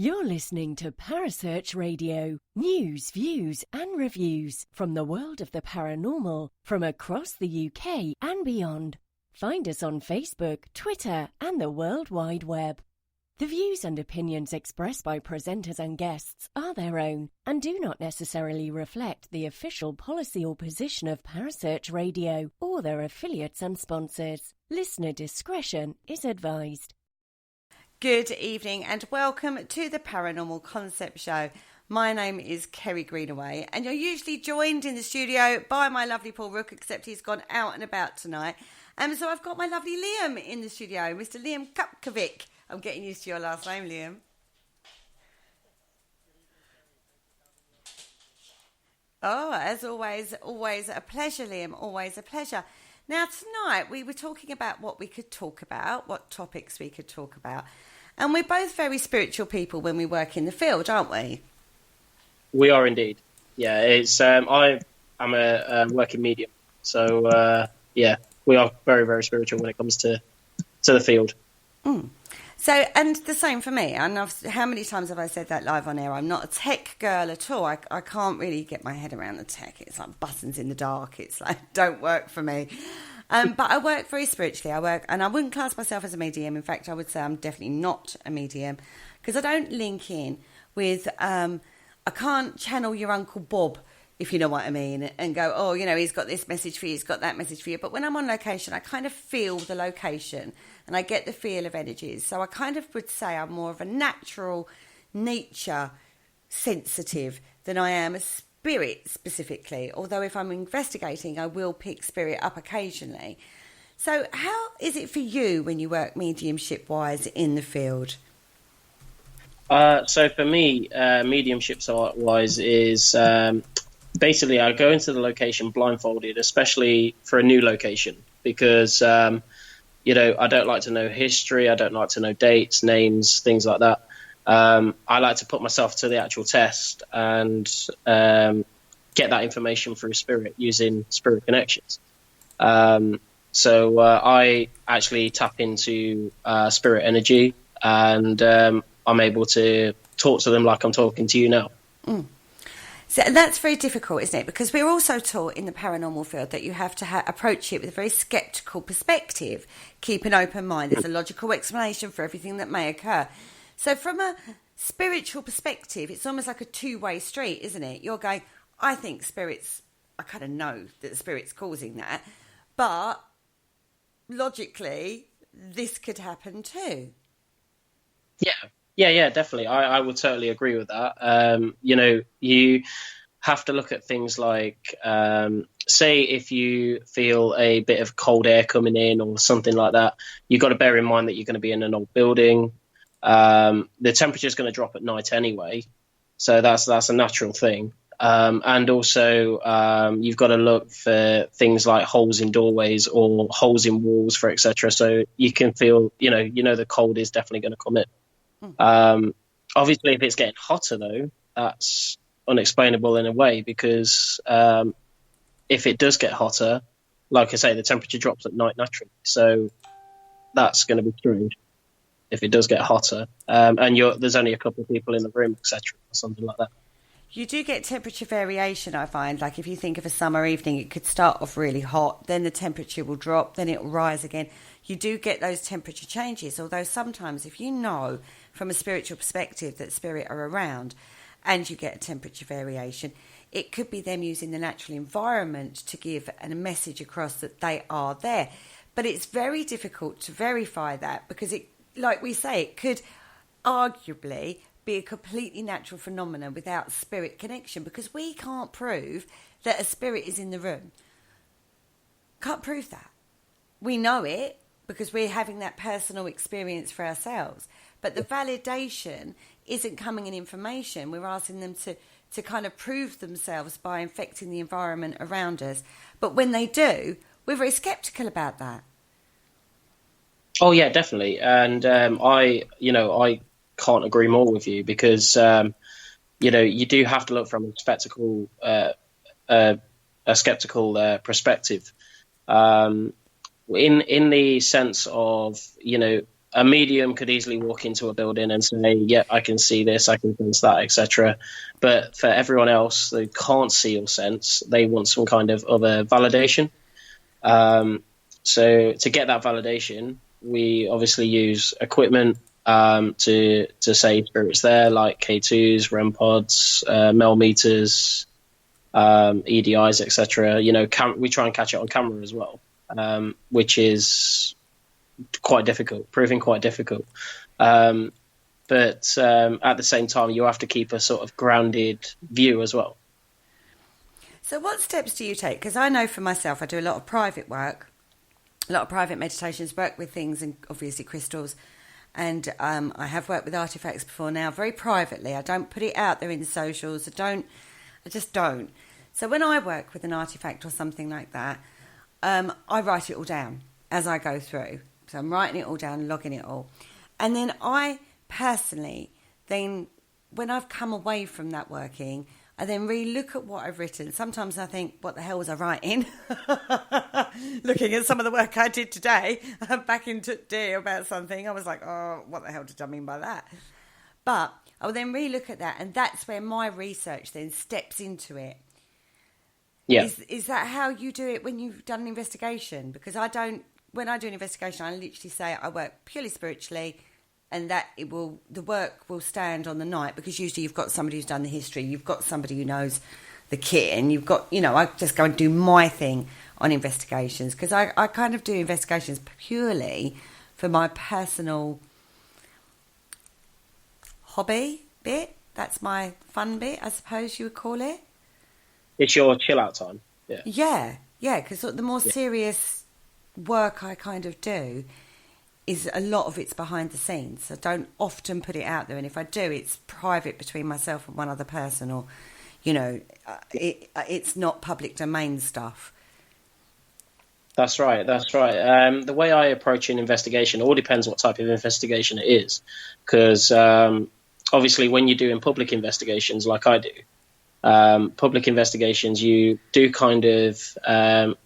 You're listening to Parasearch Radio. News, views and reviews from the world of the paranormal from across the UK and beyond. Find us on Facebook, Twitter and the World Wide Web. The views and opinions expressed by presenters and guests are their own and do not necessarily reflect the official policy or position of Parasearch Radio or their affiliates and sponsors. Listener discretion is advised. Good evening and welcome to the Paranormal Concept Show. My name is Kerry Greenaway and you're usually joined in the studio by my lovely Paul Rook, except he's gone out and about tonight. So I've got my lovely Liam in the studio, Mr. Liam Cupkovic. I'm getting used to your last name, Liam. Oh, as always a pleasure, Liam, always a pleasure. Now, tonight we were talking about what we could talk about, what topics we could talk about. And we're both very spiritual people when we work in the field, aren't we? We are indeed. Yeah, it's I'm a working medium. So, yeah, we are very, very spiritual when it comes to the field. Mm. So, and the same for me. And how many times have I said that live on air? I'm not a tech girl at all. I can't really get my head around the tech. It's like buttons in the dark. It's like, don't work for me. But I work very spiritually. And I wouldn't class myself as a medium. In fact, I would say I'm definitely not a medium because I don't link in with, I can't channel your Uncle Bob, if you know what I mean, and go, oh, you know, he's got this message for you, he's got that message for you. But when I'm on location, I kind of feel the location and I get the feel of energies. So I kind of would say I'm more of a natural nature sensitive than I am a spirit specifically. Although if I'm investigating, I will pick spirit up occasionally. So how is it for you when you work mediumship-wise in the field? So for me, mediumship-wise is... basically, I go into the location blindfolded, especially for a new location, because, you know, I don't like to know history. I don't like to know dates, names, things like that. I like to put myself to the actual test and get that information through spirit using spirit connections. So I actually tap into spirit energy and I'm able to talk to them like I'm talking to you now. Mm. So that's very difficult, isn't it? Because we're also taught in the paranormal field that you have to approach it with a very sceptical perspective. Keep an open mind. There's a logical explanation for everything that may occur. So from a spiritual perspective, it's almost like a two-way street, isn't it? You're going, I think spirits, I kind of know that the spirit's causing that, but logically, this could happen too. Yeah, definitely. I would totally agree with that. You know, you have to look at things like, say, if you feel a bit of cold air coming in or something like that, you've got to bear in mind that you're going to be in an old building. The temperature is going to drop at night anyway, so that's a natural thing. And also, you've got to look for things like holes in doorways or holes in walls, for etc. So you can feel, you know, the cold is definitely going to come in. Obviously, if it's getting hotter, though, that's unexplainable in a way because if it does get hotter, like I say, the temperature drops at night naturally. So that's going to be strange if it does get hotter. And there's only a couple of people in the room, etc., or something like that. You do get temperature variation, I find. Like if you think of a summer evening, it could start off really hot, then the temperature will drop, then it will rise again. You do get those temperature changes, although sometimes if you know from a spiritual perspective that spirit are around and you get a temperature variation, it could be them using the natural environment to give a message across that they are there. But it's very difficult to verify that because it, like we say, it could arguably be a completely natural phenomenon without spirit connection because we can't prove that a spirit is in the room. Can't prove that. We know it because we're having that personal experience for ourselves. But the validation isn't coming in information. We're asking them to kind of prove themselves by infecting the environment around us. But when they do, we're very sceptical about that. Oh, yeah, definitely. And I can't agree more with you because, you do have to look from a skeptical perspective. In the sense of, a medium could easily walk into a building and say, yeah, I can see this, I can sense that, etc. But for everyone else who can't see or sense, they want some kind of other validation. So to get that validation, we obviously use equipment to say spirits there, like K2s, REM pods, Mel meters, EDIs, etc. You know, we try and catch it on camera as well, which is quite difficult, proving quite difficult. But at the same time, you have to keep a sort of grounded view as well. So what steps do you take? Because I know for myself, I do a lot of private work, a lot of private meditations, work with things and obviously crystals. And I have worked with artifacts before now, very privately. I don't put it out there in the socials. I just don't. So when I work with an artifact or something like that, I write it all down as I go through. So I'm writing it all down, logging it all. And then I personally, then when I've come away from that working, I then really look at what I've written. Sometimes I think, what the hell was I writing? Looking at some of the work I did today, back in day about something, I was like, oh, what the hell did I mean by that? But I will then really look at that, and that's where my research then steps into it. Yeah. Is that how you do it when you've done an investigation? Because when I do an investigation, I literally say I work purely spiritually, and that the work will stand on the night, because usually you've got somebody who's done the history, you've got somebody who knows the kit, and you've got, I just go and do my thing on investigations, because I kind of do investigations purely for my personal hobby bit. That's my fun bit, I suppose you would call it. It's your chill out time. Yeah, because the more serious work I kind of do is a lot of it's behind the scenes. I don't often put it out there, and if I do, it's private between myself and one other person, or it's not public domain stuff. That's right. The way I approach an investigation all depends what type of investigation it is, because obviously when you're doing public investigations like I do, public investigations, you do kind of,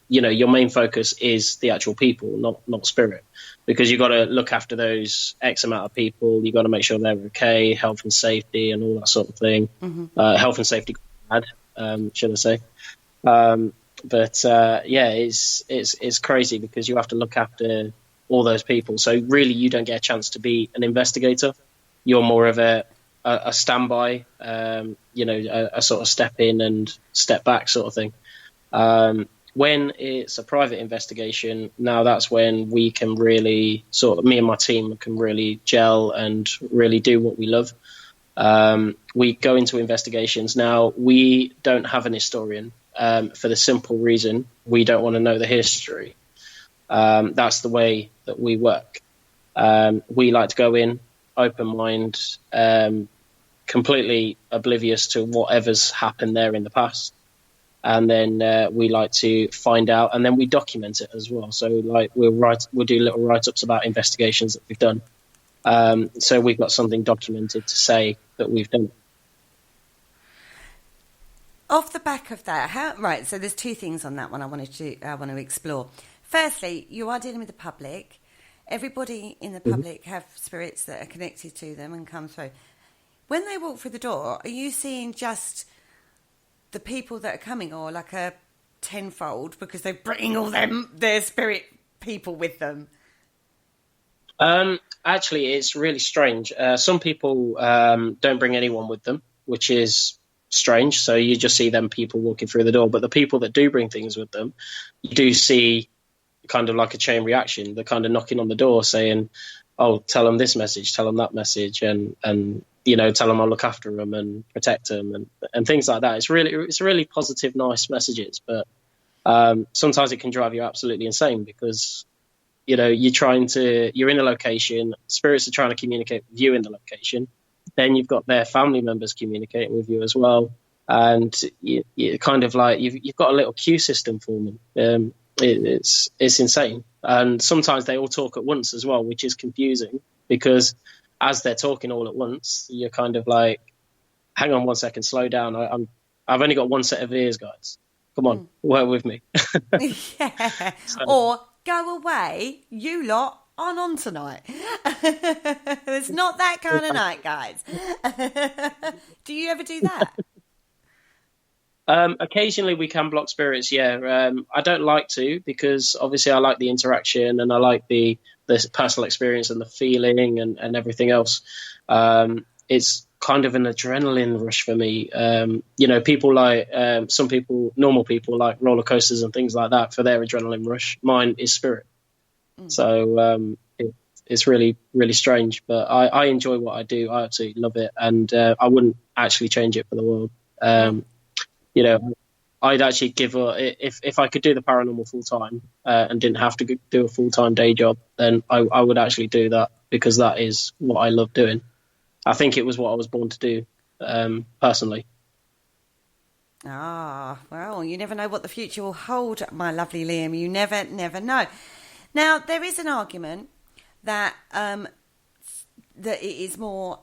your main focus is the actual people, not spirit, because you've got to look after those X amount of people. You've got to make sure they're okay, health and safety and all that sort of thing. Mm-hmm. Health and safety, should I say. It's crazy, because you have to look after all those people. So really you don't get a chance to be an investigator. You're more of a standby, a sort of step in and step back sort of thing. When it's a private investigation, now that's when we can really me and my team can really gel and really do what we love. We go into investigations. Now, we don't have an historian for the simple reason we don't want to know the history. That's the way that we work. We like to go in, open mind, completely oblivious to whatever's happened there in the past. And then we like to find out, and then we document it as well. So we'll do little write-ups about investigations that we've done. So we've got something documented to say that we've done. Off the back of that, so there's two things on that one I want to explore. Firstly, you are dealing with the public. Everybody in the public have spirits that are connected to them and come through. When they walk through the door, are you seeing just the people that are coming, or like a tenfold, because they're bringing all their spirit people with them? Actually, it's really strange. Some people don't bring anyone with them, which is strange. So you just see them people walking through the door. But the people that do bring things with them, you do see kind of like a chain reaction. They're kind of knocking on the door saying, oh, tell them this message, tell them that message, and tell them I'll look after them and protect them and things like that. It's really positive, nice messages. But sometimes it can drive you absolutely insane, because you're in a location, spirits are trying to communicate with you in the location. Then you've got their family members communicating with you as well. And you kind of like, you've got a little queue system for them. It's insane. And sometimes they all talk at once as well, which is confusing, because as they're talking all at once, you're kind of like, hang on one second, slow down. I've only got one set of ears, guys. Come on, work with me. Yeah. So, or go away, you lot. aren't on tonight. It's not that kind of night, guys. Do you ever do that? Occasionally we can block spirits, yeah. I don't like to, because obviously I like the interaction and I like the personal experience and the feeling and everything else. It's kind of an adrenaline rush for me. People like some people, normal people like roller coasters and things like that for their adrenaline rush. Mine is spirit. So it's really, really strange, but I enjoy what I do. I absolutely love it, and I wouldn't actually change it for the world. I'd actually give if I could do the paranormal full time and didn't have to do a full time day job, then I would actually do that, because that is what I love doing. I think it was what I was born to do, personally. Well, you never know what the future will hold, my lovely Liam. You never know. Now, there is an argument that that it is more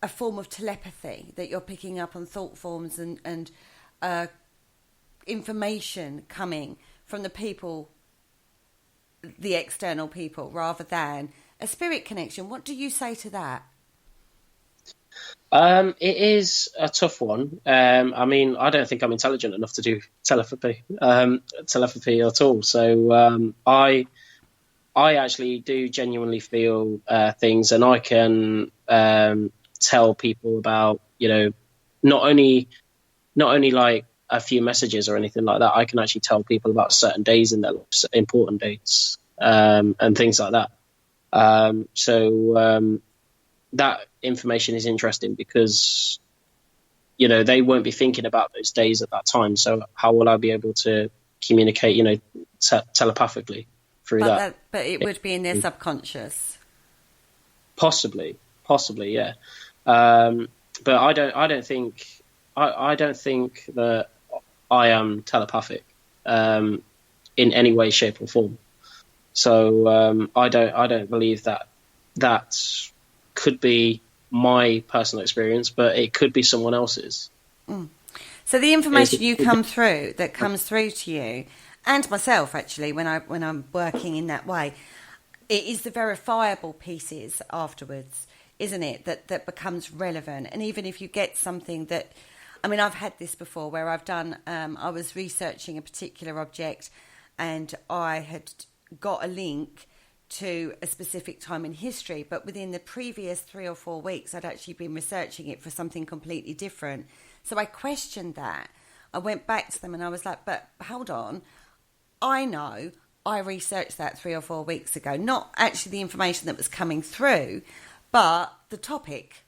a form of telepathy, that you're picking up on thought forms and information coming from the people, the external people, rather than a spirit connection. What do you say to that? It is a tough one. I don't think I'm intelligent enough to do telepathy at all. So I actually do genuinely feel things, and I can tell people about, not only like a few messages or anything like that. I can actually tell people about certain days in their lives, important dates, and things like that. That information is interesting because, they won't be thinking about those days at that time. So how will I be able to communicate, telepathically through that? But it would be in their subconscious. Possibly, yeah. But I don't think that I am telepathic in any way, shape, or form. So I don't believe that could be my personal experience, but it could be someone else's. So the information that comes through to you, and myself actually, when I'm working in that way, it is the verifiable pieces afterwards, isn't it? That becomes relevant. And even if you get something that, I've had this before where I've done, I was researching a particular object, and I had got a link to a specific time in history, but within the previous 3 or 4 weeks, I'd actually been researching it for something completely different. So I questioned that. I went back to them and I was like, but hold on, I know I researched that 3 or 4 weeks ago, not actually the information that was coming through, but the topic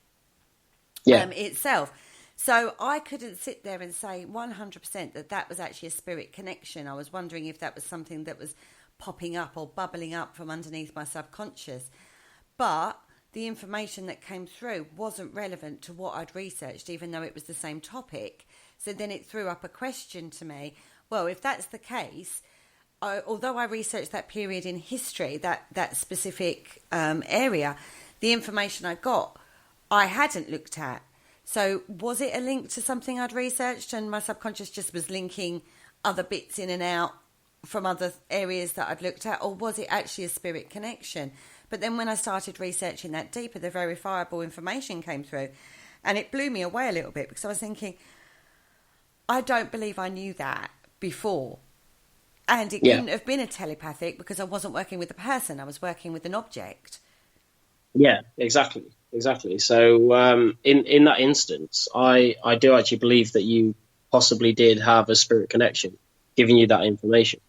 itself. So I couldn't sit there and say 100% that was actually a spirit connection. I was wondering if that was something that was popping up or bubbling up from underneath my subconscious. But the information that came through wasn't relevant to what I'd researched, even though it was the same topic. So then it threw up a question to me. Well, if that's the case, although I researched that period in history, that specific area, the information I got, I hadn't looked at. So was it a link to something I'd researched and my subconscious just was linking other bits in and out from other areas that I'd looked at, or was it actually a spirit connection? But then when I started researching that deeper, the verifiable information came through, and it blew me away a little bit, because I was thinking, I don't believe I knew that before. And it couldn't have been a telepathic, because I wasn't working with a person, I was working with an object. Yeah, exactly. So in that instance, I do actually believe that you possibly did have a spirit connection giving you that information.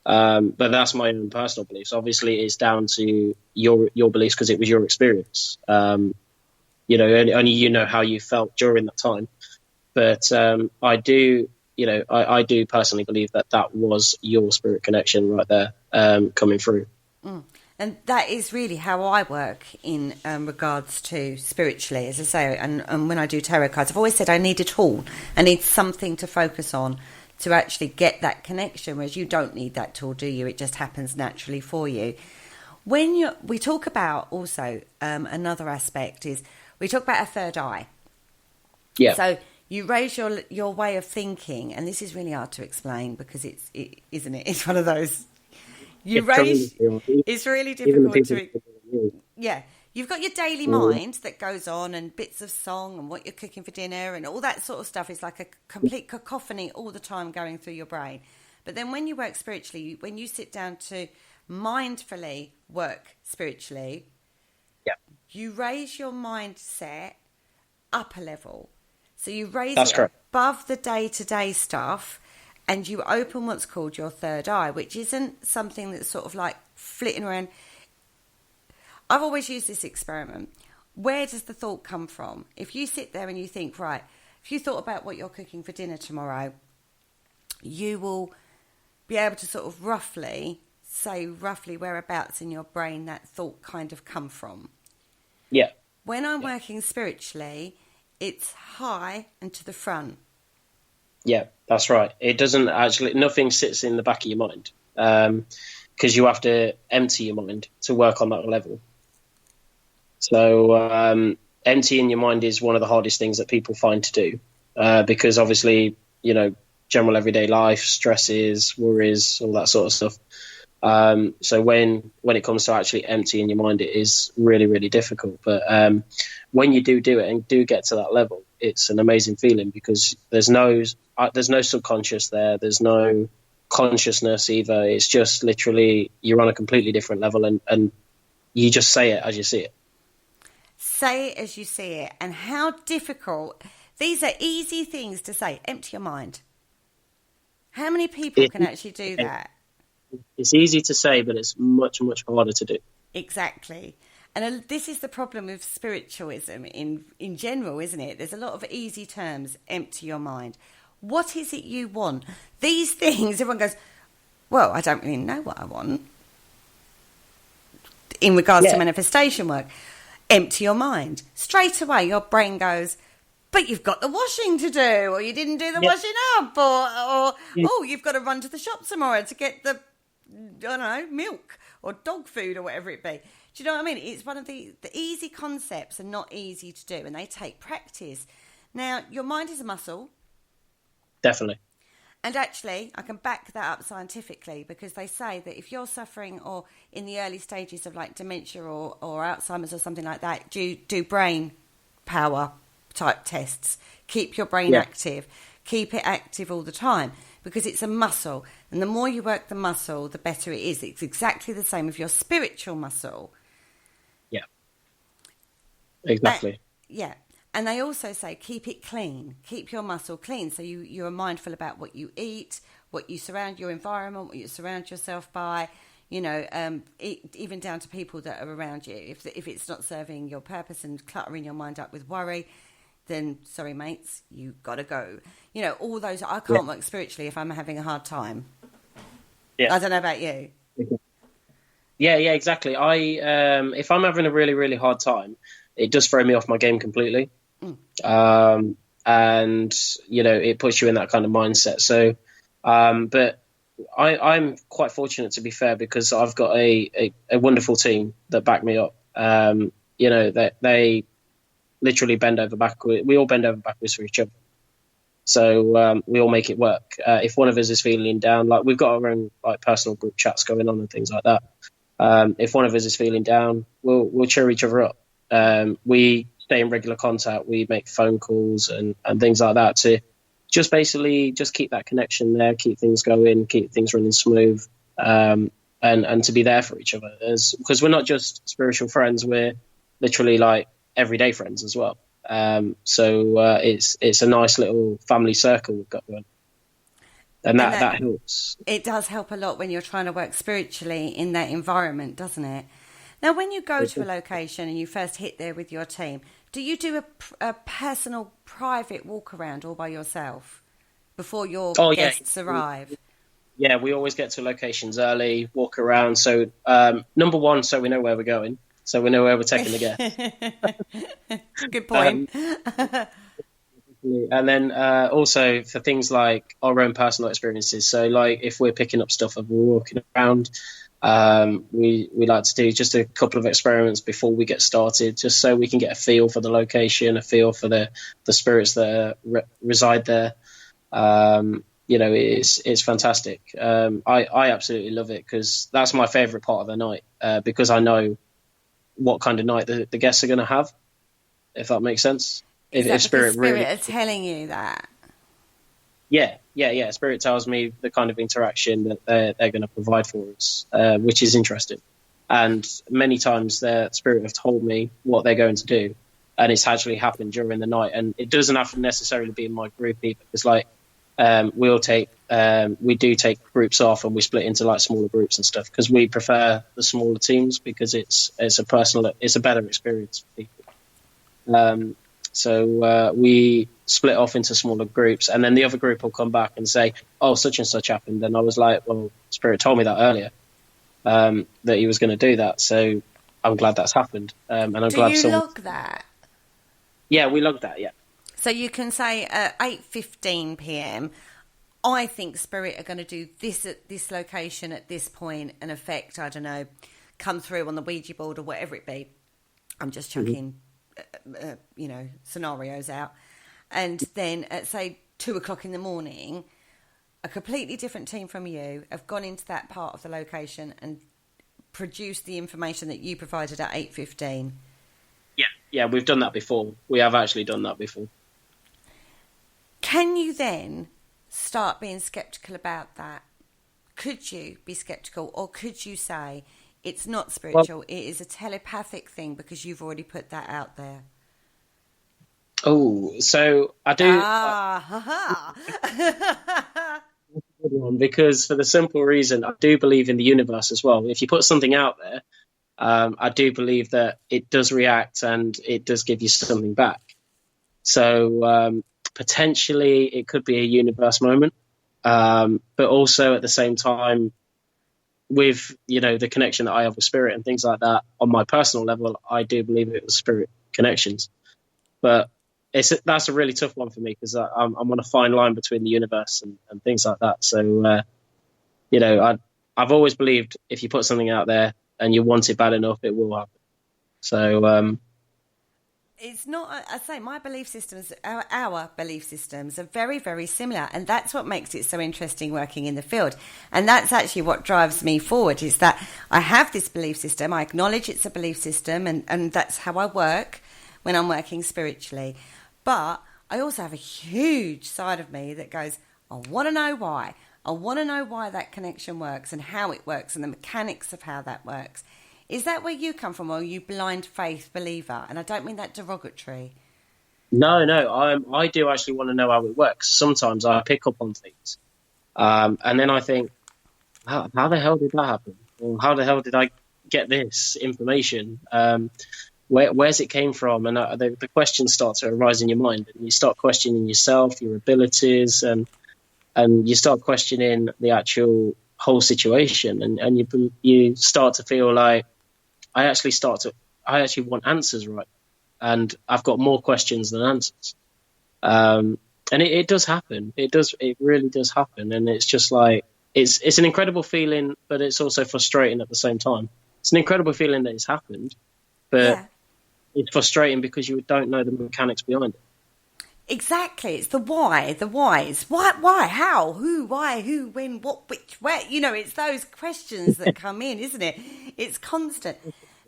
But that's my own personal beliefs. Obviously, it's down to your beliefs, because it was your experience. Only you know how you felt during that time. But I do personally believe that was your spirit connection right there, coming through. And that is really how I work in regards to spiritually, as I say. And when I do tarot cards, I've always said I need a tool. I need something to focus on to actually get that connection, whereas you don't need that tool, do you? It just happens naturally for you. We talk about also another aspect is we talk about a third eye. Yeah. So you raise your way of thinking, and this is really hard to explain because it's one of those, You raise. It's really difficult to. Yeah. You've got your daily mind that goes on and bits of song and what you're cooking for dinner and all that sort of stuff. It's like a complete cacophony all the time going through your brain. But then when you work spiritually, when you sit down to mindfully work spiritually, you raise your mindset up a level. So you raise it above the day-to-day stuff and you open what's called your third eye, which isn't something that's sort of like flitting around. I've always used this experiment. Where does the thought come from? If you sit there and you think, right, if you thought about what you're cooking for dinner tomorrow, you will be able to sort of say roughly whereabouts in your brain that thought kind of come from. Yeah. When I'm working spiritually, it's high and to the front. Yeah, that's right. It doesn't actually, nothing sits in the back of your mind because you have to empty your mind to work on that level. So emptying your mind is one of the hardest things that people find to do because obviously, general everyday life, stresses, worries, all that sort of stuff. So when it comes to actually emptying your mind, it is really, really difficult. But when you do it and do get to that level, it's an amazing feeling because there's no subconscious there. There's no consciousness either. It's just literally you're on a completely different level and you just say it as you see it. Say it as you see it. And how difficult. These are easy things to say. Empty your mind. How many people can actually do that? It's easy to say, but it's much, much harder to do. Exactly. And this is the problem with spiritualism in general, isn't it? There's a lot of easy terms. Empty your mind. What is it you want? These things, everyone goes, well, I don't really know what I want. In regards to manifestation work, empty your mind. Straight away, your brain goes, but you've got the washing to do, or you didn't do the washing up, or oh, you've got to run to the shop tomorrow to get the, I don't know, milk or dog food or whatever it be. Do you know what I mean? It's one of the easy concepts and not easy to do, and they take practice. Now, your mind is a muscle. Definitely. And actually, I can back that up scientifically because they say that if you're suffering or in the early stages of like dementia or Alzheimer's or something like that, do brain power type tests. Keep your brain active. Keep it active all the time because it's a muscle. And the more you work the muscle, the better it is. It's exactly the same with your spiritual muscle. Yeah. Exactly. And they also say keep it clean. Keep your muscle clean. So you are mindful about what you eat, what you surround your environment, what you surround yourself by, even down to people that are around you. If it's not serving your purpose and cluttering your mind up with worry, then sorry, mates, you got to go. All those, I can't work spiritually if I'm having a hard time. Yeah. I don't know about you. Yeah, exactly. If I'm having a really, really hard time, it does throw me off my game completely. And it puts you in that kind of mindset. So, but I'm quite fortunate, to be fair, because I've got a wonderful team that back me up. They literally bend over backwards. We all bend over backwards for each other. So we all make it work. If one of us is feeling down, like we've got our own like personal group chats going on and things like that. If one of us is feeling down, we'll cheer each other up. We stay in regular contact. We make phone calls and things like that to just basically just keep that connection there, keep things going, keep things running smooth, and to be there for each other. Because we're not just spiritual friends, we're literally like everyday friends as well. So it's a nice little family circle we've got going. And that helps. It does help a lot when you're trying to work spiritually in that environment, doesn't it? Now, when you go to a location and you first hit there with your team, do you do a personal, private walk around all by yourself before your guests arrive? Yeah, we always get to locations early, walk around. So, number one, so we know where we're going. So we know where we're taking the guests. Good point. And then also for things like our own personal experiences. So like if we're picking up stuff and we're walking around, we like to do just a couple of experiments before we get started, just so we can get a feel for the location, a feel for the spirits that reside there. it's fantastic. I absolutely love it because that's my favourite part of the night, because I know what kind of night the guests are going to have, if that makes sense. If Spirit are telling you that? Yeah. Spirit tells me the kind of interaction that they're going to provide for us, which is interesting. And many times their Spirit have told me what they're going to do, and it's actually happened during the night. And it doesn't have to necessarily be in my group either. It's like we do take groups off and we split into like smaller groups and stuff because we prefer the smaller teams because it's a better experience for people. So we split off into smaller groups, and then the other group will come back and say, "Oh, such and such happened," and I was like, "Well, Spirit told me that earlier, that he was going to do that, so I'm glad that's happened." And I'm glad. Do you log that? Yeah, we log that. Yeah. So you can say at 8:15 p.m. I think Spirit are going to do this at this location at this point, and affect, I don't know, come through on the Ouija board or whatever it be. I'm just chucking, scenarios out. And then at, say, 2 o'clock in the morning, a completely different team from you have gone into that part of the location and produced the information that you provided at 8:15. Yeah, we've done that before. We have actually done that before. Can you then start being sceptical about that? Could you be sceptical, or could you say it's not spiritual, it is a telepathic thing because you've already put that out there? Oh, so I do. Because for the simple reason, I do believe in the universe as well. If you put something out there, I do believe that it does react and it does give you something back. So potentially it could be a universe moment, but also at the same time, with the connection that I have with Spirit and things like that, on my personal level, I do believe it was Spirit connections. But that's a really tough one for me because I'm on a fine line between the universe and things like that. So I've always believed if you put something out there and you want it bad enough, it will happen. So it's not, I say, my belief systems, our belief systems are very, very similar. And that's what makes it so interesting working in the field. And that's actually what drives me forward, is that I have this belief system. I acknowledge it's a belief system, and that's how I work when I'm working spiritually. But I also have a huge side of me that goes, I want to know why. I want to know why that connection works and how it works and the mechanics of how that works. Is that where you come from, or are you blind faith believer? And I don't mean that derogatory. No, I do actually want to know how it works. Sometimes I pick up on things, and then I think, how the hell did that happen? Or how the hell did I get this information? Where's it came from? And the questions start to arise in your mind, and you start questioning yourself, your abilities, and you start questioning the actual whole situation, and you start to feel like I actually want answers, right? And I've got more questions than answers. And it does happen. It really does happen. And it's just like, it's an incredible feeling, but it's also frustrating at the same time. It's an incredible feeling that it's happened, but it's frustrating because you don't know the mechanics behind it. Exactly. It's the why, the whys. Why, how, who, why, who, when, what, which, where. It's those questions that come in, isn't it? It's constant.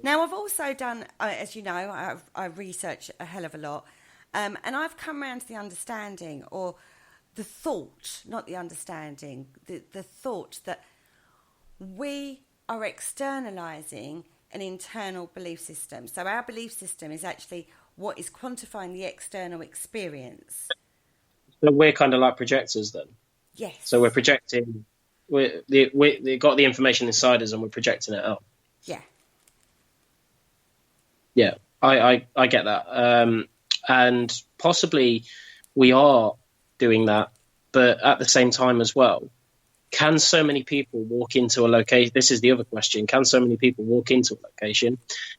Now, I've also done, as you know, I research a hell of a lot, and I've come around to the understanding, or the thought, not the understanding, the thought that we are externalizing an internal belief system. So our belief system is actually what is quantifying the external experience. So we're kind of like projectors then? Yes. So we're projecting, we got the information inside us and we're projecting it out. Yeah. Yeah, I get that. And possibly we are doing that, but at the same time as well, can so many people walk into a location? This is the other question. Can so many people walk into a location,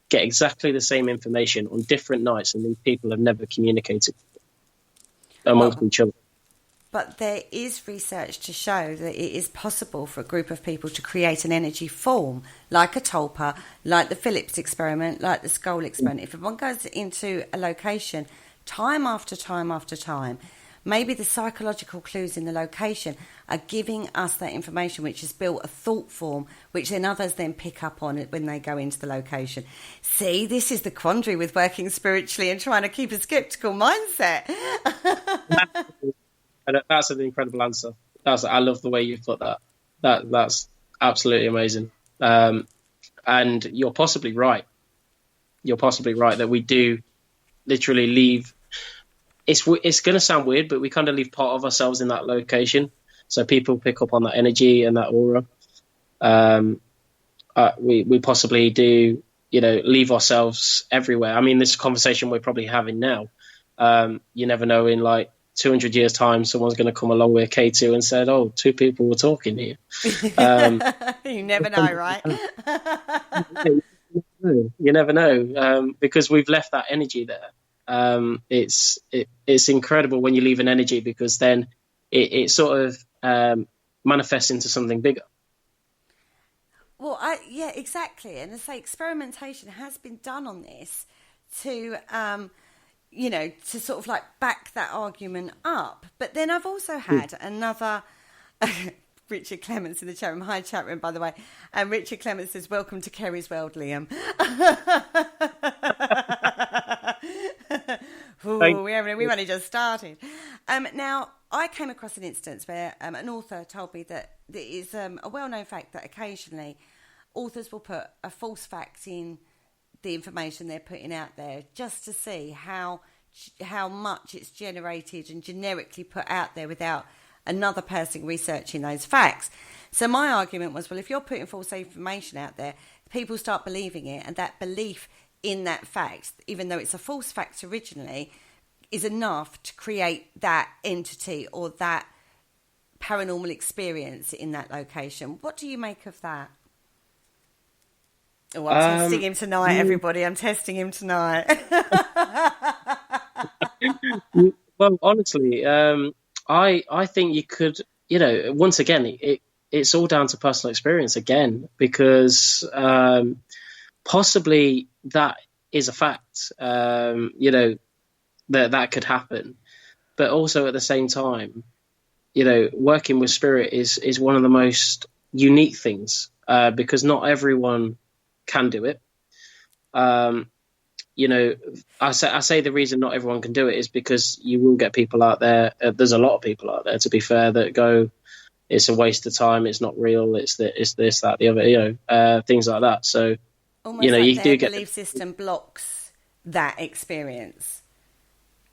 get exactly the same information on different nights, and these people have never communicated amongst each other? But there is research to show that it is possible for a group of people to create an energy form, like a tulpa, like the Phillips experiment, like the skull experiment. If one goes into a location time after time after time, maybe the psychological clues in the location are giving us that information, which has built a thought form, which then others then pick up on it when they go into the location. See, this is the quandary with working spiritually and trying to keep a skeptical mindset. That's an incredible answer. I love the way you've put that. That's absolutely amazing. And you're possibly right. You're possibly right that we do literally leave. It's going to sound weird, but we kind of leave part of ourselves in that location, so people pick up on that energy and that aura. We possibly do, leave ourselves everywhere. I mean, this conversation we're probably having now. You never know, in like 200 years' time, someone's going to come along with a K2 and said, "Oh, two people were talking here." You never know, right? You never know, because we've left that energy there. It's incredible when you leave an energy, because then it sort of manifests into something bigger. Well, yeah, exactly. And I say experimentation has been done on this to, to sort of like back that argument up. But then I've also had another... Richard Clements in the chat room. Hi, chat room, by the way. And Richard Clements says, "Welcome to Kerry's world, Liam." Ooh, we've only just started. Now, I came across an instance where an author told me that there is a well-known fact that occasionally authors will put a false fact in the information they're putting out there, just to see how much it's generated and generically put out there without another person researching those facts. So my argument was, well, if you're putting false information out there, people start believing it, and that belief in that fact, even though it's a false fact originally, is enough to create that entity or that paranormal experience in that location. What do you make of that? Oh, I'm testing him tonight, everybody. I'm testing him tonight. Well, honestly, I think you could, once again, it's all down to personal experience again, because possibly that is a fact, that could happen. But also at the same time, working with spirit is one of the most unique things, because not everyone can do it. I say the reason not everyone can do it is because you will get people out there. There's a lot of people out there, to be fair, that go, "It's a waste of time. It's not real. It's this, that, the other." Things like that. So, almost like you do get belief system blocks that experience,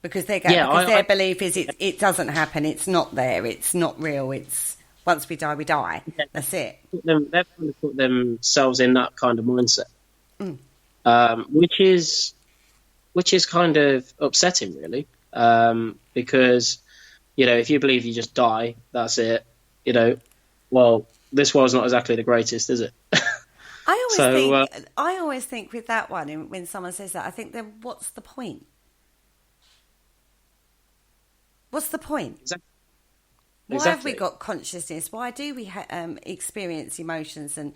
because their belief is it doesn't happen. It's not there. It's not real. It's once we die, we die. Yeah. That's it. They've kind of put themselves in that kind of mindset, which is kind of upsetting, really, because, if you believe you just die, that's it, well, this world's not exactly the greatest, is it? I always think with that one, when someone says that, I think, then what's the point? What's the point? Exactly. Why have we got consciousness? Why do we experience emotions and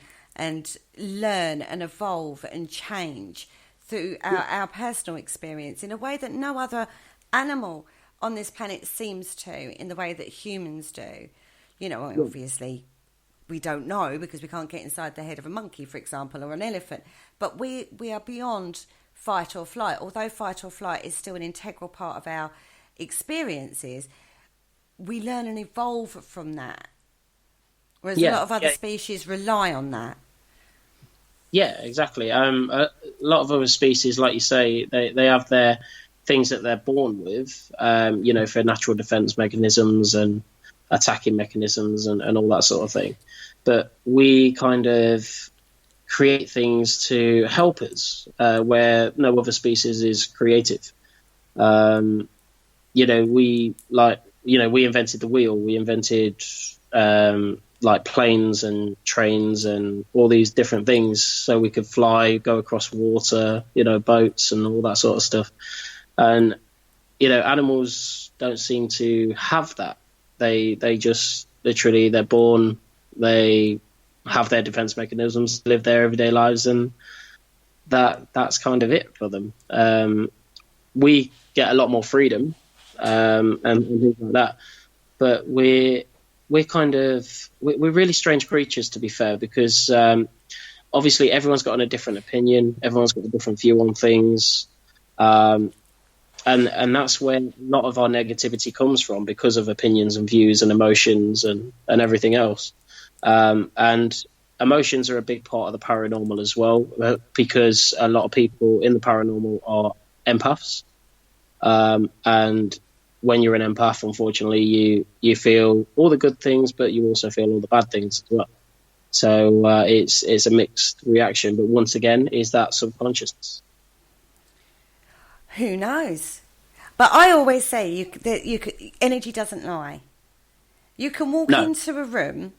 learn and evolve and change through our personal experience in a way that no other animal on this planet seems to, in the way that humans do? Obviously we don't know, because we can't get inside the head of a monkey, for example, or an elephant. But we are beyond fight or flight. Although fight or flight is still an integral part of our experiences, we learn and evolve from that. Whereas a lot of other species rely on that. Yeah, exactly. A lot of other species, like you say, they have their things that they're born with, for natural defense mechanisms and attacking mechanisms and all that sort of thing. But we kind of create things to help us, where no other species is creative. We invented the wheel. We invented like planes and trains and all these different things, so we could fly, go across water, boats and all that sort of stuff. And animals don't seem to have that. They just literally, they're born, they have their defense mechanisms, live their everyday lives, and that's kind of it for them. We get a lot more freedom and things like that. But we're really strange creatures, to be fair, because obviously everyone's got a different opinion, everyone's got a different view on things, and that's where a lot of our negativity comes from, because of opinions and views and emotions and everything else. And emotions are a big part of the paranormal as well, because a lot of people in the paranormal are empaths. And when you're an empath, unfortunately, you feel all the good things, but you also feel all the bad things as well. So it's a mixed reaction. But once again, is that subconsciousness? Who knows? But I always say energy doesn't lie. You can walk into a room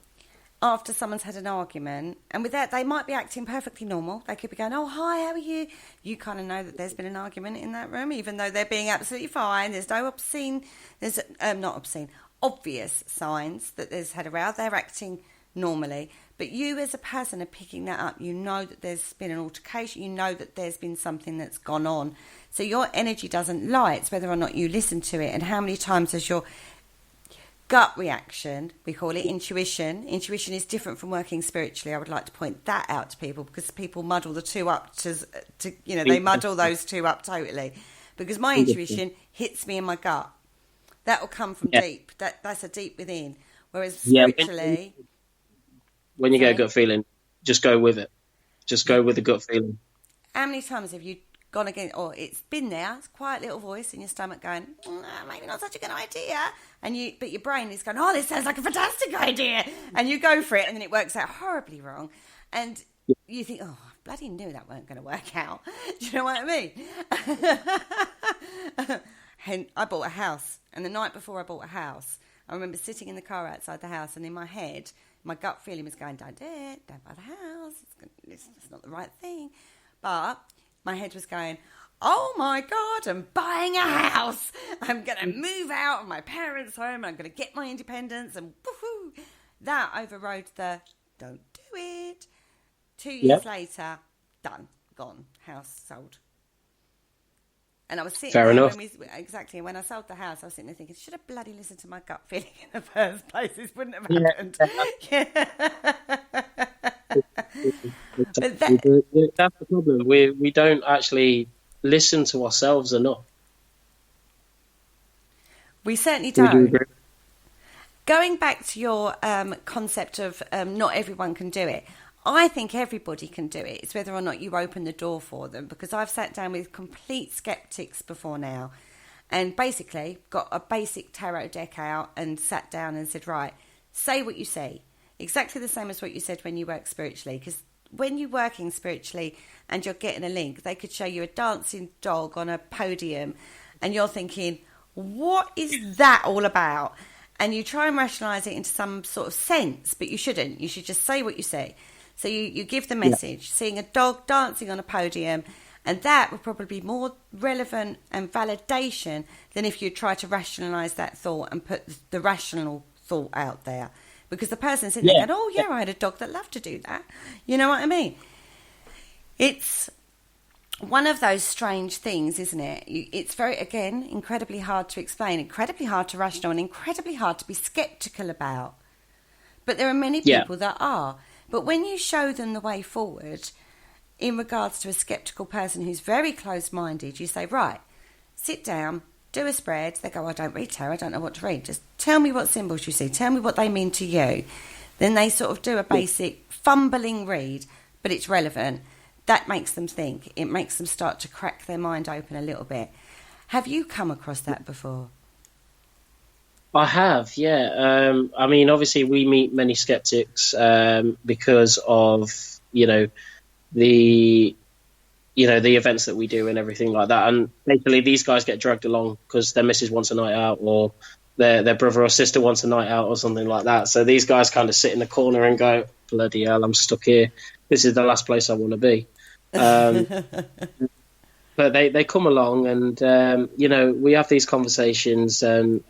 after someone's had an argument, and with that, they might be acting perfectly normal. They could be going, "Oh, hi, how are you?" You kind of know that there's been an argument in that room, even though they're being absolutely fine. There's no obvious signs that there's had a row. They're acting normally. But you as a person are picking that up. You know that there's been an altercation. You know that there's been something that's gone on. So your energy doesn't lie. It's whether or not you listen to it, and how many times has your gut reaction, we call it intuition. Intuition is different from working spiritually. I would like to point that out to people, because people muddle the two up they muddle those two up totally. Because my intuition hits me in my gut. That will come from deep. That's a deep within. Whereas spiritually, when you get a gut feeling, just go with it. Just go with the gut feeling. How many times have you gone again, or it's been there, it's a quiet little voice in your stomach going, maybe not such a good idea, but your brain is going, oh, this sounds like a fantastic idea, and you go for it, and then it works out horribly wrong, and you think, oh, I bloody knew that weren't going to work out. Do you know what I mean? And I bought a house, and the night before I bought a house, I remember sitting in the car outside the house, and in my head, my gut feeling was going, don't do it, don't buy the house, it's not the right thing, but my head was going, oh my God, I'm buying a house. I'm going to move out of my parents' home. And I'm going to get my independence. And woohoo. That overrode the don't do it. 2 years later, done, gone, house sold. And I was sitting Fair there enough. When I sold the house, I was sitting there thinking, should have bloody listened to my gut feeling in the first place. This wouldn't have happened. That's the problem. We don't actually listen to ourselves enough. We certainly don't. Going back to your concept of not everyone can do it, I think everybody can do it. It's whether or not you open the door for them, because I've sat down with complete skeptics before now and basically got a basic tarot deck out and sat down and said, right, say what you see. Exactly the same as what you said when you work spiritually, because when you're working spiritually and you're getting a link, they could show you a dancing dog on a podium and you're thinking, what is that all about? And you try and rationalise it into some sort of sense, but you shouldn't. You should just say what you see. So you give the message, seeing a dog dancing on a podium, and that would probably be more relevant and validation than if you try to rationalise that thought and put the rational thought out there. Because the person's sitting there going, oh, yeah, I had a dog that loved to do that. You know what I mean? It's one of those strange things, isn't it? It's very, again, incredibly hard to explain, incredibly hard to rational, and incredibly hard to be sceptical about. But there are many people that are. But when you show them the way forward in regards to a sceptical person who's very close-minded, you say, right, sit down, do a spread. They go, I don't read tarot, I don't know what to read. Just tell me what symbols you see. Tell me what they mean to you. Then they sort of do a basic fumbling read, but it's relevant. That makes them think. It makes them start to crack their mind open a little bit. Have you come across that before? I have, yeah. I mean, obviously, we meet many skeptics because of, the events that we do and everything like that. And basically, these guys get dragged along because their missus wants a night out, or their brother or sister wants a night out, or something like that. So these guys kind of sit in the corner and go, bloody hell, I'm stuck here. This is the last place I want to be. But they come along and, we have these conversations and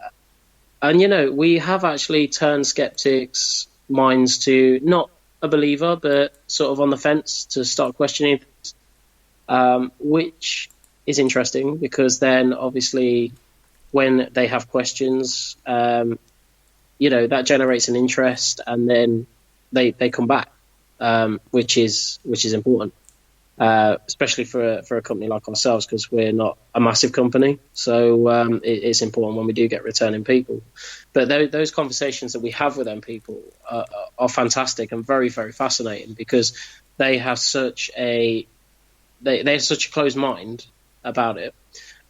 we have actually turned skeptics' minds to not a believer, but sort of on the fence to start questioning things, which is interesting because then obviously when they have questions, that generates an interest, and then they come back, which is important, especially for a company like ourselves, because we're not a massive company. So it's important when we do get returning people. But those conversations that we have with them people are fantastic and very, very fascinating, because they have such a closed mind about it.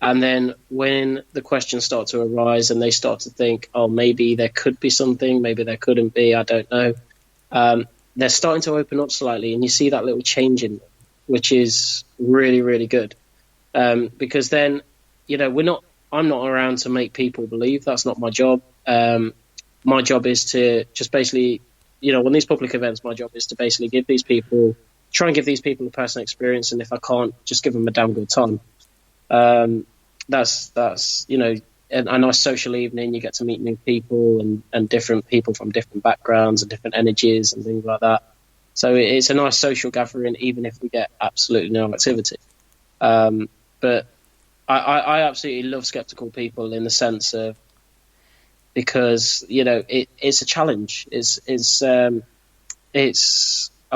And then when the questions start to arise and they start to think, oh, maybe there could be something, maybe there couldn't be, I don't know. They're starting to open up slightly, and you see that little change in them, which is really, really good. Because then, I'm not around to make people believe. That's not my job. My job is to just basically, on these public events, my job is to basically try and give these people a personal experience. And if I can't, just give them a damn good time. That's a nice social evening. You get to meet new people and different people from different backgrounds and different energies and things like that. So it's a nice social gathering, even if we get absolutely no activity. But I absolutely love skeptical people, in the sense of, because it's a challenge. It's a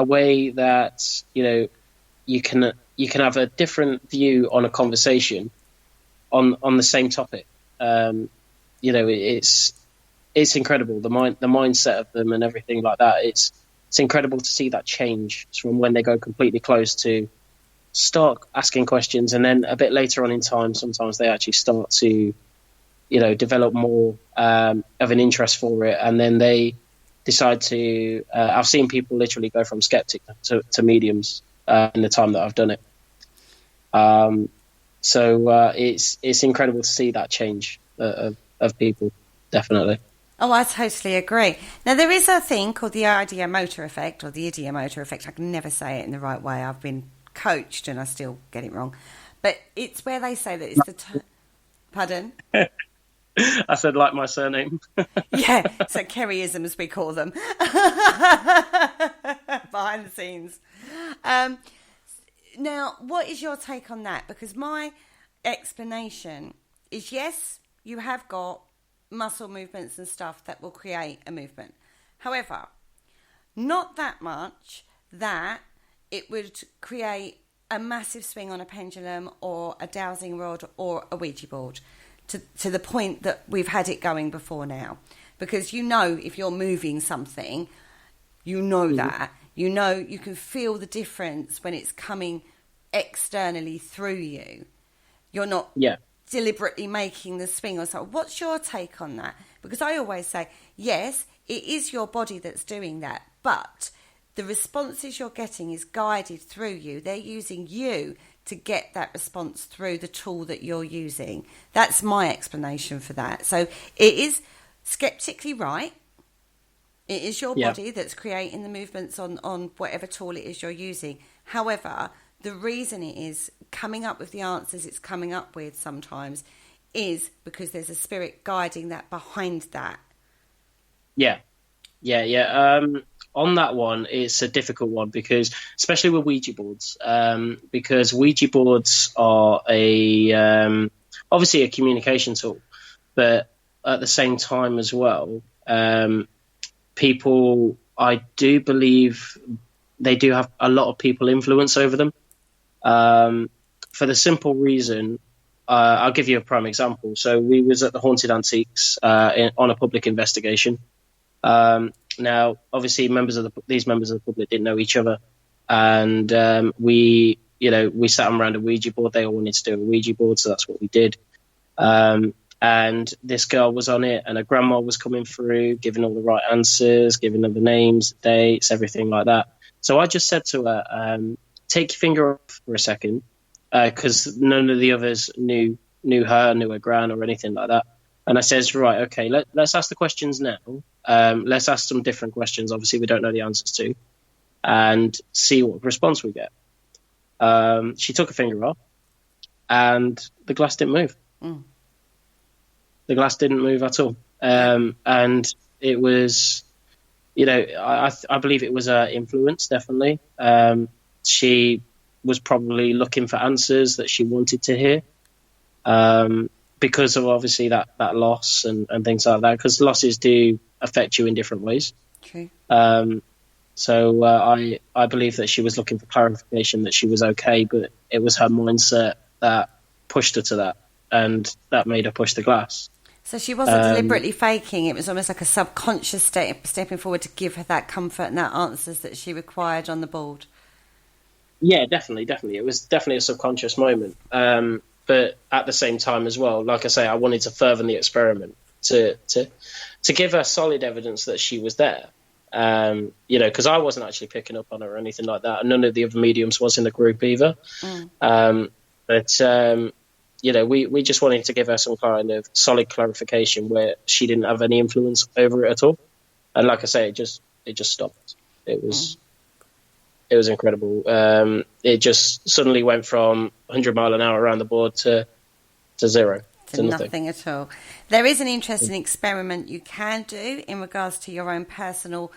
way that you can have a different view on a conversation on the same topic. It's incredible, the mindset of them and everything like that. It's incredible to see that change from when they go completely closed to start asking questions, and then a bit later on in time, sometimes they actually start to develop more of an interest for it, and then they decide to I've seen people literally go from skeptic to mediums in the time that I've done it. So it's incredible to see that change of people, definitely. Oh, I totally agree. Now, there is a thing called the ideomotor effect, or the idiomotor effect. I can never say it in the right way. I've been coached and I still get it wrong. But it's where they say that it's the... Pardon? I said, like my surname. Yeah, so Kerryisms, we call them. Behind the scenes. Now, what is your take on that? Because my explanation is, yes, you have got muscle movements and stuff that will create a movement. However, not that much that it would create a massive swing on a pendulum or a dowsing rod or a Ouija board, to the point that we've had it going before now. Because if you're moving something, that. You can feel the difference when it's coming externally through you. You're not deliberately making the swing or something. What's your take on that? Because I always say, yes, it is your body that's doing that, but the responses you're getting is guided through you. They're using you to get that response through the tool that you're using. That's my explanation for that. So it is skeptically right. It is your body that's creating the movements on whatever tool it is you're using. However, the reason it is coming up with the answers it's coming up with sometimes is because there's a spirit guiding that behind that. Yeah. On that one, it's a difficult one, because especially with Ouija boards, because Ouija boards are obviously a communication tool, but at the same time as well, people, I do believe they do have a lot of people influence over them. For the simple reason, I'll give you a prime example. So we was at the Haunted Antiques on a public investigation. Now, obviously, these members of the public didn't know each other, and we sat them around a Ouija board. They all wanted to do a Ouija board, so that's what we did. And this girl was on it, and her grandma was coming through, giving all the right answers, giving her the names, dates, everything like that. So I just said to her, take your finger off for a second, because none of the others knew her gran or anything like that. And I says, right, okay, let's ask the questions now. Let's ask some different questions, obviously we don't know the answers to, and see what response we get. She took her finger off, and the glass didn't move. The glass didn't move at all. And it was, I believe it was her influence, definitely. She was probably looking for answers that she wanted to hear. because of obviously that loss and things like that, because losses do affect you in different ways. True. So I believe that she was looking for clarification that she was okay, but it was her mindset that pushed her to that, and that made her push the glass. So she wasn't deliberately faking. It was almost like a subconscious stepping forward to give her that comfort and that answers that she required on the board. Yeah, definitely. It was definitely a subconscious moment. But at the same time as well, like I say, I wanted to further the experiment to give her solid evidence that she was there. Because I wasn't actually picking up on her or anything like that. And none of the other mediums was in the group either. We just wanted to give her some kind of solid clarification where she didn't have any influence over it at all. And like I say, it just stopped. It was incredible. It just suddenly went from 100 mile an hour around the board to zero. To nothing at all. There is an interesting experiment you can do in regards to your own personal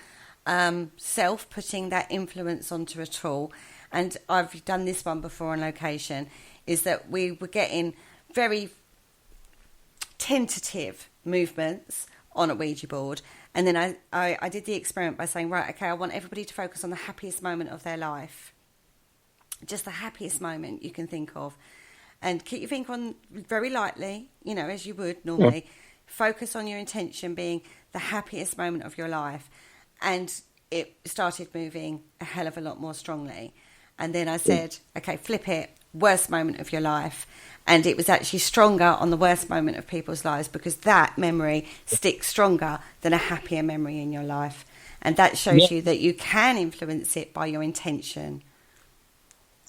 self, putting that influence onto a tool. And I've done this one before on location, is that we were getting very tentative movements on a Ouija board. And then I did the experiment by saying, right, okay, I want everybody to focus on the happiest moment of their life. Just the happiest moment you can think of. And keep your finger on very lightly, as you would normally. Yeah. Focus on your intention being the happiest moment of your life. And it started moving a hell of a lot more strongly. And then I said, okay, flip it, worst moment of your life. And it was actually stronger on the worst moment of people's lives, because that memory sticks stronger than a happier memory in your life. And that shows you that you can influence it by your intention.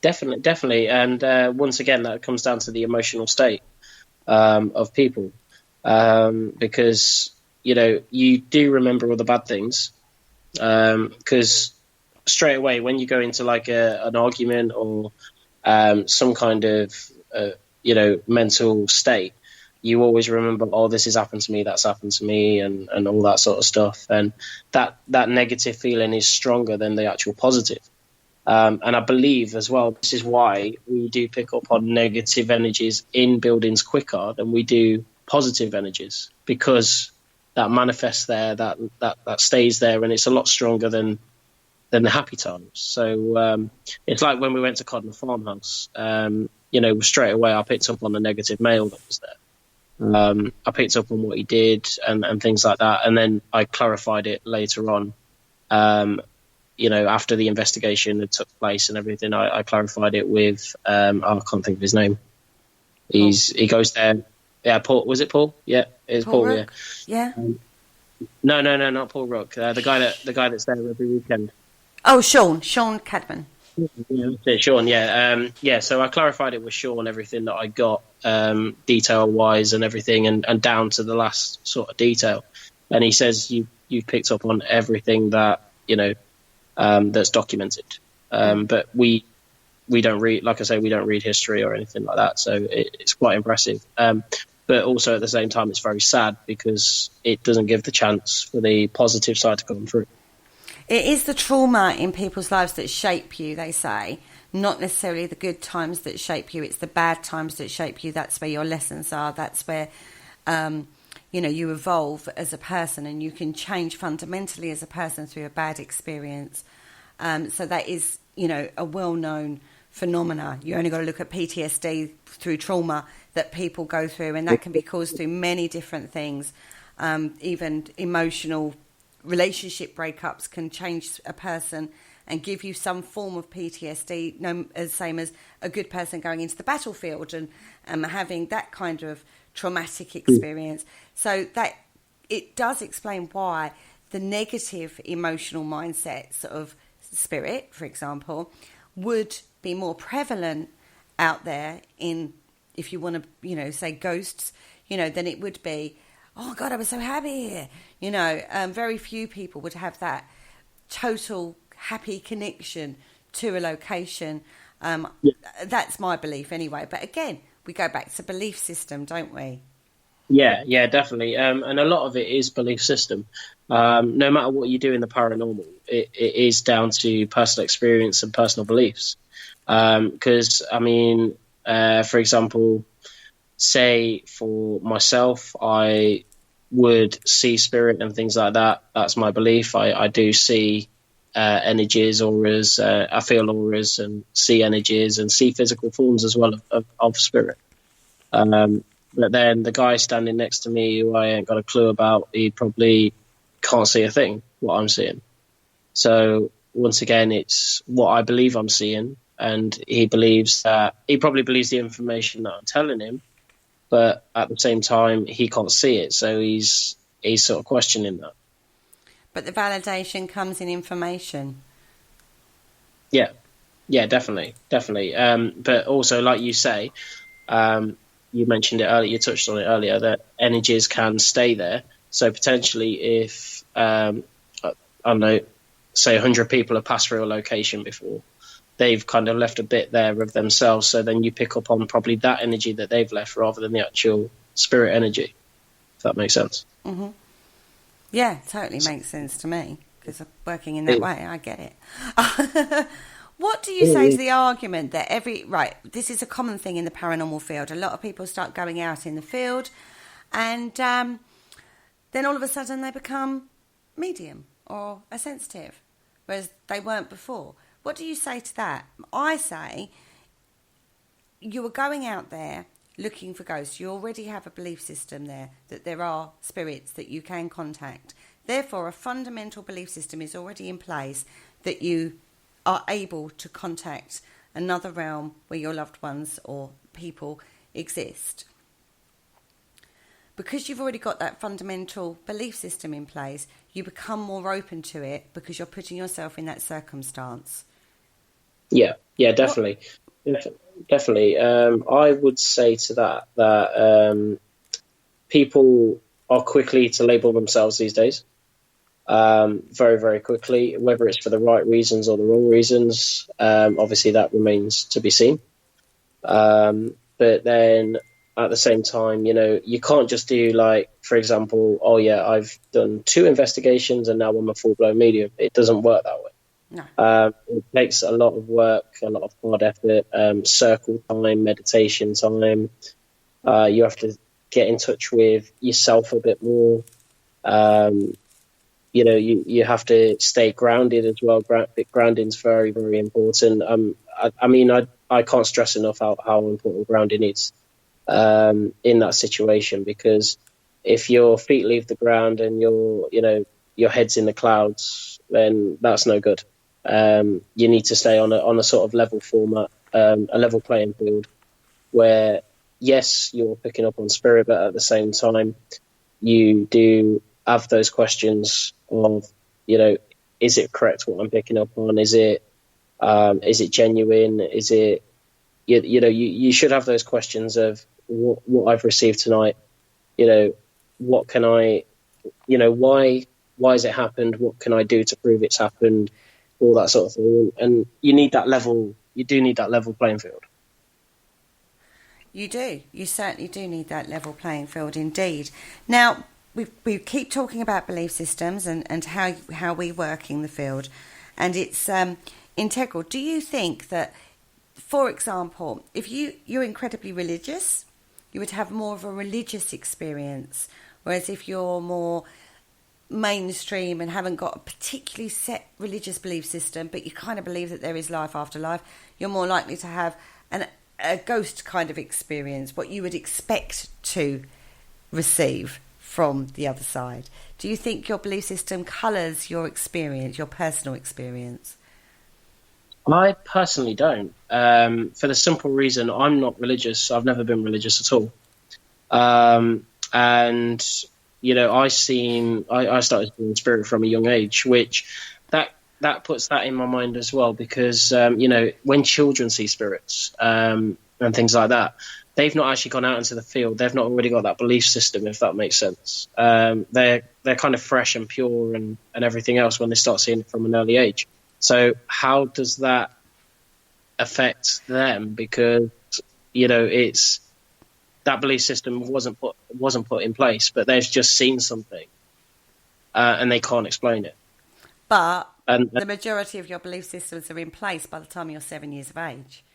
Definitely. And once again, that comes down to the emotional state of people. Because, you do remember all the bad things. Because straight away, when you go into like an argument or some kind of, mental state, you always remember, oh, this has happened to me, that's happened to me, and all that sort of stuff. And that negative feeling is stronger than the actual positive. And I believe as well, this is why we do pick up on negative energies in buildings quicker than we do positive energies, because that manifests there, that stays there, and it's a lot stronger than the happy times. So it's like when we went to Codden Farmhouse, straight away I picked up on the negative male that was there. I picked up on what he did and things like that. And then I clarified it later on. After the investigation had took place and everything, I clarified it with, I can't think of his name. He goes there. Yeah, Paul. Was it Paul? Yeah, it's Paul. Rook? Yeah. No, not Paul Rook. The guy that's there every weekend. Oh, Sean Cadman. Yeah, Sean. Yeah. So I clarified it with Sean, everything that I got, detail wise and everything, and down to the last sort of detail. And he says you picked up on everything that that's documented. But we don't read, like I say, we don't read history or anything like that. So it's quite impressive. But also at the same time, it's very sad because it doesn't give the chance for the positive side to come through. It is the trauma in people's lives that shape you, they say, not necessarily the good times that shape you. It's the bad times that shape you. That's where your lessons are. That's where, you evolve as a person, and you can change fundamentally as a person through a bad experience. So that is, a well-known phenomena. You only got to look at PTSD through trauma that people go through, and that can be caused through many different things. Even emotional relationship breakups can change a person and give you some form of PTSD, same as a good person going into the battlefield and having that kind of traumatic experience. So that it does explain why the negative emotional mindsets of spirit, for example, would be more prevalent out there in, if you want to, say ghosts, than it would be, oh God, I was so happy here. Very few people would have that total happy connection to a location. That's my belief anyway. But again, we go back to belief system, don't we? Yeah, definitely. And a lot of it is belief system. No matter what you do in the paranormal, it is down to personal experience and personal beliefs. Because, for example, say for myself, I would see spirit and things like that. That's my belief. I do see energies, auras. I feel auras and see energies and see physical forms as well of spirit. But then the guy standing next to me, who I ain't got a clue about, he probably can't see a thing what I'm seeing. So once again, it's what I believe I'm seeing, and he probably believes the information that I'm telling him, but at the same time, he can't see it, so he's sort of questioning that. But the validation comes in information. Yeah, definitely. But also, like you say, you mentioned it earlier, you touched on it earlier, that energies can stay there. So potentially if, I don't know, say 100 people have passed through a location before, they've kind of left a bit there of themselves. So then you pick up on probably that energy that they've left rather than the actual spirit energy, if that makes sense. Mm-hmm. Yeah, totally makes sense to me, because working in that way, I get it. What do you say to the argument that this is a common thing in the paranormal field. A lot of people start going out in the field and then all of a sudden they become medium or a sensitive, whereas they weren't before. What do you say to that? I say you were going out there looking for ghosts. You already have a belief system there that there are spirits that you can contact. Therefore, a fundamental belief system is already in place that you are able to contact another realm where your loved ones or people exist. Because you've already got that fundamental belief system in place, you become more open to it because you're putting yourself in that circumstance. Yeah, definitely. Definitely. I would say to that people are quickly to label themselves these days. Very, very quickly, whether it's for the right reasons or the wrong reasons, obviously that remains to be seen. But then at the same time, you can't just do, like, for example, I've done 2 investigations and now I'm a full-blown medium. It doesn't work that way. No. It takes a lot of work, a lot of hard effort, circle time, meditation time. You have to get in touch with yourself a bit more. You have to stay grounded as well. Grounding's very, very important. I can't stress enough how important grounding is in that situation, because if your feet leave the ground and your head's in the clouds, then that's no good. You need to stay on a sort of level format, a level playing field, where yes, you're picking up on spirit, but at the same time, you do have those questions of, is it correct what I'm picking up on? Is it genuine? Is it, you should have those questions of what I've received tonight. What can I, why has it happened? What can I do to prove it's happened? All that sort of thing. And you do need that level playing field. You do. You certainly do need that level playing field indeed. Now, we keep talking about belief systems and how we work in the field, and it's integral. Do you think that, for example, if you're incredibly religious, you would have more of a religious experience, whereas if you're more mainstream and haven't got a particularly set religious belief system, but you kind of believe that there is life after life, you're more likely to have a ghost kind of experience, what you would expect to receive from the other side. Do you think your belief system colours your experience, your personal experience? I personally don't, for the simple reason I'm not religious. I've never been religious at all. And I started seeing spirit from a young age, which that puts that in my mind as well, because when children see spirits and things like that, they've not actually gone out into the field. They've not already got that belief system, if that makes sense. They're kind of fresh and pure and everything else when they start seeing it from an early age. So how does that affect them? Because it's that belief system wasn't put in place, but they've just seen something and they can't explain it. But the majority of your belief systems are in place by the time you're 7 years of age.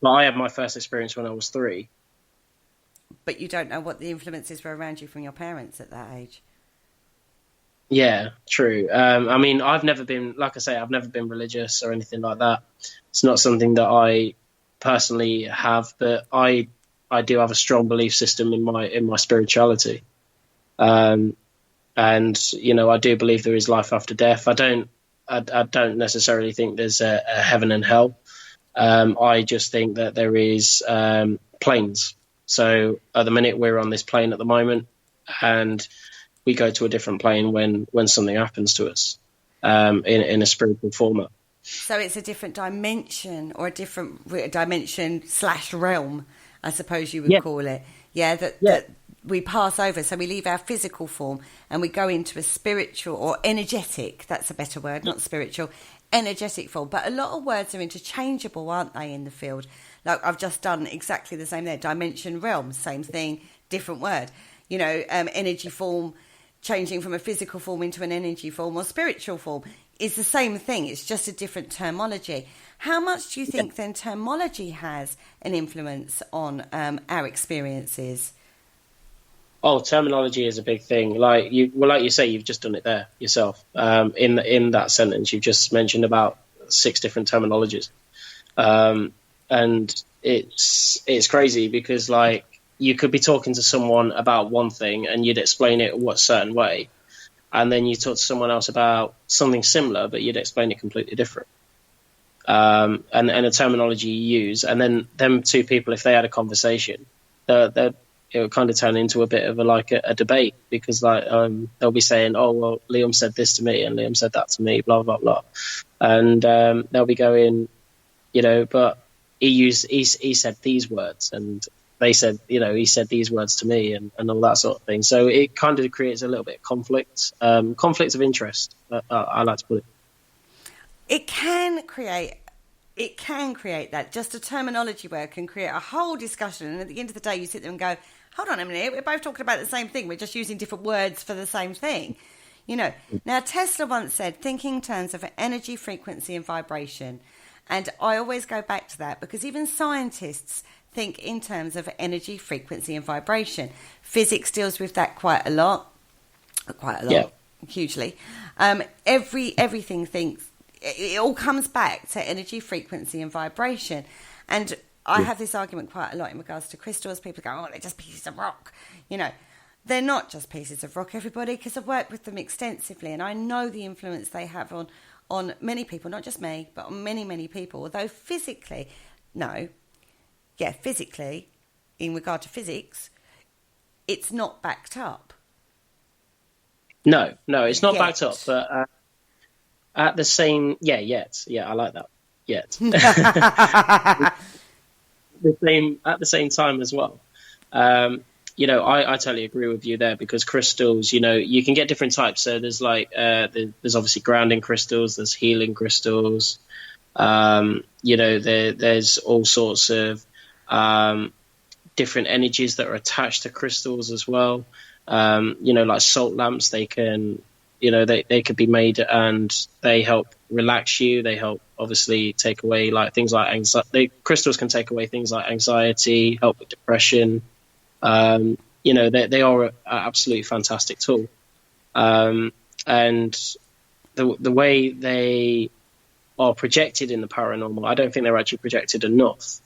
But I had my first experience when I was 3. but you don't know what the influences were around you from your parents at that age. Yeah, true. I mean, I've never been, like I say, I've never been religious or anything like that. It's not something that I personally have, but I do have a strong belief system in my spirituality. And I do believe there is life after death. I don't necessarily think there's a heaven and hell. I just think that there is planes. So at the minute we're on this plane at the moment, and we go to a different plane when something happens to us in a spiritual format. So it's a different dimension, or a different dimension / realm, I suppose you would call it. Yeah, that we pass over. So we leave our physical form and we go into a spiritual or energetic, that's a better word, not spiritual, energetic form. But a lot of words are interchangeable, aren't they, in the field? Like I've just done exactly the same there. Dimension, realm, same thing, different word. Energy form, changing from a physical form into an energy form or spiritual form is the same thing. It's just a different terminology. How much do you think then terminology has an influence on our experiences? Oh, terminology is a big thing. Like you say, you've just done it there yourself. In that sentence, you've just mentioned about 6 different terminologies, and it's crazy because like you could be talking to someone about one thing and you'd explain it a certain way, and then you talk to someone else about something similar, but you'd explain it completely different. And a terminology you use, and then them two people, if they had a conversation, it would kind of turn into a bit of a debate, because like they'll be saying, oh well, Liam said this to me and Liam said that to me, blah blah blah, and they'll be going, but he said these words, and they said, he said these words to me, and all that sort of thing. So it kind of creates a little bit of conflict of interest. I like to put it. It can create that. Just a terminology word can create a whole discussion, and at the end of the day you sit there and go, hold on a minute, we're both talking about the same thing, we're just using different words for the same thing. Now Tesla once said, thinking in terms of energy, frequency and vibration. And I always go back to that, because even scientists think in terms of energy, frequency and vibration. Physics deals with that quite a lot, hugely. Everything thinks, it all comes back to energy, frequency and vibration. And I have this argument quite a lot in regards to crystals. People go, oh, they're just pieces of rock. They're not just pieces of rock, everybody, because I've worked with them extensively and I know the influence they have on many people, not just me, but on many, many people. Although physically, in regard to physics, it's not backed up. No, it's not backed up, but at the same, I like that, yet. At the same time as well. I totally agree with you there, because crystals, you can get different types. So there's there's obviously grounding crystals, there's healing crystals. There's all sorts of different energies that are attached to crystals as well. Like salt lamps, they can, they could be made and they help relax you. They help obviously take away things like anxiety. Crystals can take away things like anxiety, help with depression. They are an absolutely fantastic tool. And the way they are projected in the paranormal, I don't think they're actually projected enough.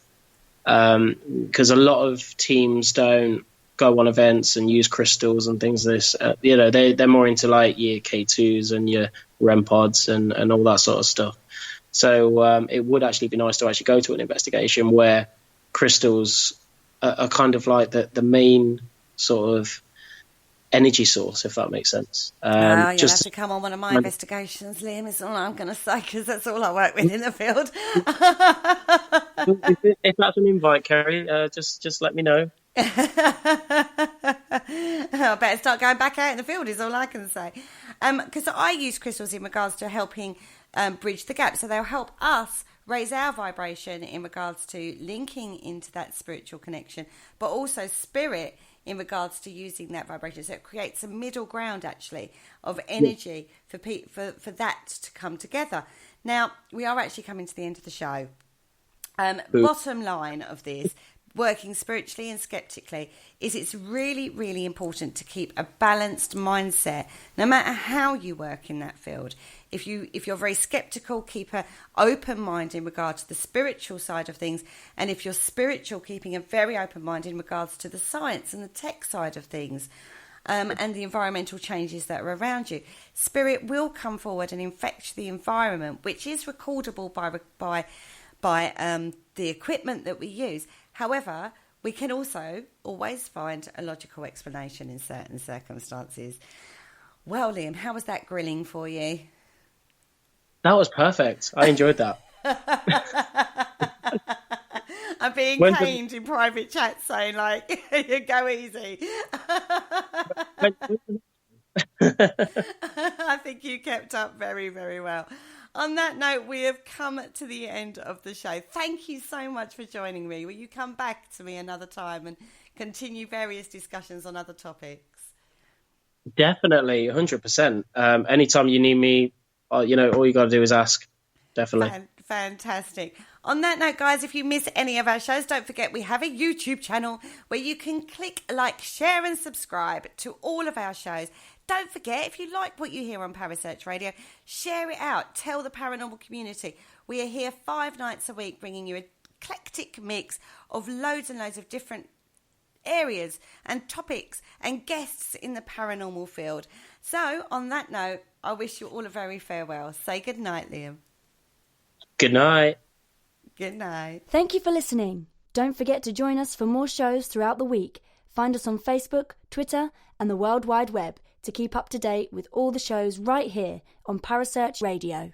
Because a lot of teams don't go on events and use crystals and things like this. They're more into your K2s and your REM pods and all that sort of stuff. So it would actually be nice to actually go to an investigation where crystals are kind of like the main sort of energy source, if that makes sense. You'll have to come on one of my investigations, Liam, is all I'm going to say, because that's all I work with in the field. If that's an invite, Kerry, just let me know. I better start going back out in the field, is all I can say. Because I use crystals in regards to helping bridge the gap. So they'll help us raise our vibration in regards to linking into that spiritual connection, but also spirit in regards to using that vibration. So it creates a middle ground, actually, of energy for that to come together. Now, we are actually coming to the end of the show. Bottom line of this, working spiritually and skeptically is it's really, really important to keep a balanced mindset, no matter how you work in that field. If you're very skeptical, keep an open mind in regard to the spiritual side of things. And if you're spiritual, keeping a very open mind in regards to the science and the tech side of things, and the environmental changes that are around you. Spirit will come forward and infect the environment, which is recordable by the equipment that we use. However, we can also always find a logical explanation in certain circumstances. Well, Liam, how was that grilling for you? That was perfect. I enjoyed that. I'm being caned in private chat saying, like, you go easy. I think you kept up very, very well. On that note, we have come to the end of the show. Thank you so much for joining me. Will you come back to me another time and continue various discussions on other topics? Definitely, 100%. Anytime you need me, all you got to do is ask. Definitely. Fantastic. On that note, guys, if you miss any of our shows, don't forget we have a YouTube channel where you can click like, share and subscribe to all of our shows. Don't forget, if you like what you hear on Parasearch Radio, share it out. Tell the paranormal community. We are here 5 nights a week bringing you an eclectic mix of loads and loads of different areas and topics and guests in the paranormal field. So, on that note, I wish you all a very farewell. Say good night, Liam. Good night. Good night. Thank you for listening. Don't forget to join us for more shows throughout the week. Find us on Facebook, Twitter, and the World Wide Web to keep up to date with all the shows right here on Parasearch Radio.